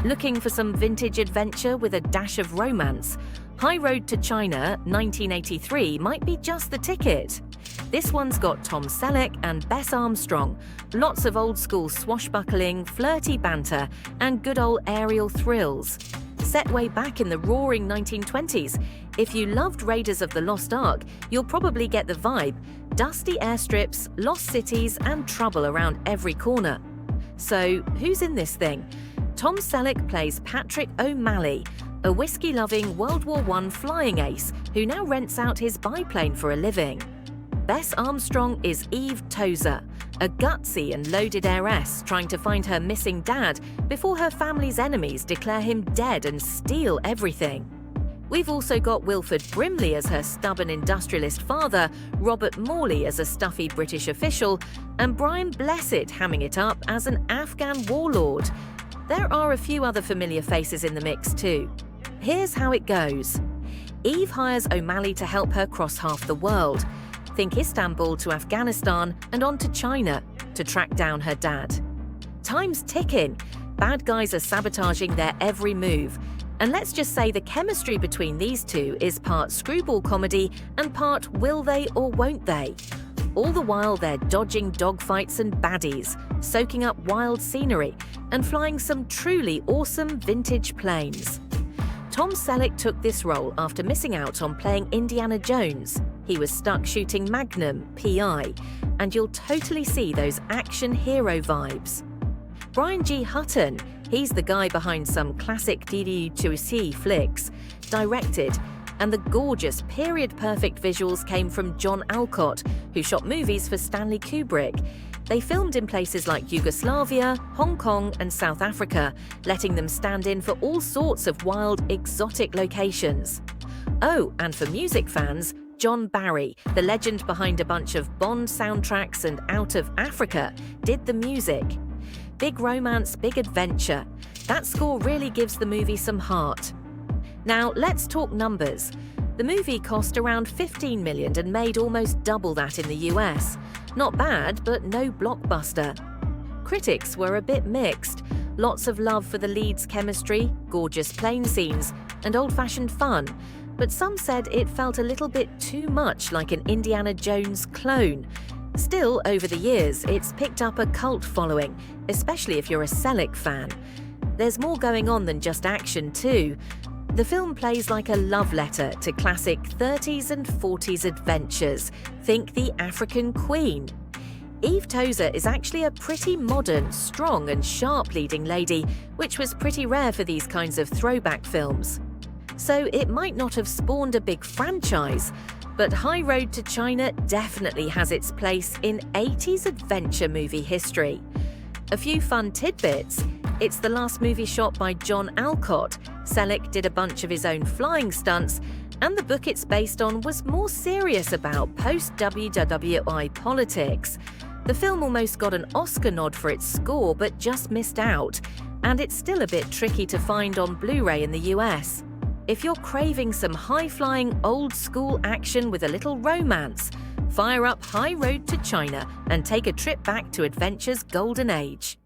Looking for some vintage adventure with a dash of romance? High Road to China, 1983 might be just the ticket. This one's got Tom Selleck and Bess Armstrong. Lots of old-school swashbuckling, flirty banter, and good old aerial thrills. Set way back in the roaring 1920s, if you loved Raiders of the Lost Ark, you'll probably get the vibe. Dusty airstrips, lost cities, and trouble around every corner. So, who's in this thing? Tom Selleck plays Patrick O'Malley, a whiskey-loving World War I flying ace who now rents out his biplane for a living. Bess Armstrong is Eve Tozer, a gutsy and loaded heiress trying to find her missing dad before her family's enemies declare him dead and steal everything. We've also got Wilford Brimley as her stubborn industrialist father, Robert Morley as a stuffy British official, and Brian Blessed hamming it up as an Afghan warlord. There are a few other familiar faces in the mix too. Here's how it goes. Eve hires O'Malley to help her cross half the world. Think Istanbul to Afghanistan and on to China to track down her dad. Time's ticking. Bad guys are sabotaging their every move. And let's just say the chemistry between these two is part screwball comedy and part will they or won't they. All the while they're dodging dogfights and baddies, soaking up wild scenery, and flying some truly awesome vintage planes. Tom Selleck took this role after missing out on playing Indiana Jones. He was stuck shooting Magnum, PI, and you'll totally see those action hero vibes. Brian G. Hutton, he's the guy behind some classic DD2C flicks, directed, and the gorgeous period-perfect visuals came from John Alcott, who shot movies for Stanley Kubrick. They filmed in places like Yugoslavia, Hong Kong, and South Africa, letting them stand in for all sorts of wild, exotic locations. Oh, and for music fans, John Barry, the legend behind a bunch of Bond soundtracks and Out of Africa, did the music. Big romance, big adventure. That score really gives the movie some heart. Now, let's talk numbers. The movie cost around $15 million and made almost double that in the US. Not bad, but no blockbuster. Critics were a bit mixed. Lots of love for the lead's chemistry, gorgeous plane scenes, and old-fashioned fun. But some said it felt a little bit too much like an Indiana Jones clone. Still, over the years, it's picked up a cult following, especially if you're a Selleck fan. There's more going on than just action, too. The film plays like a love letter to classic 30s and 40s adventures. Think The African Queen. Eve Tozer is actually a pretty modern, strong and sharp leading lady, which was pretty rare for these kinds of throwback films. So it might not have spawned a big franchise, but High Road to China definitely has its place in 80s adventure movie history. A few fun tidbits. It's the last movie shot by John Alcott. Selleck did a bunch of his own flying stunts, and the book it's based on was more serious about post-WWI politics. The film almost got an Oscar nod for its score, but just missed out, and it's still a bit tricky to find on Blu-ray in the US. If you're craving some high-flying, old-school action with a little romance, fire up High Road to China and take a trip back to adventure's golden age.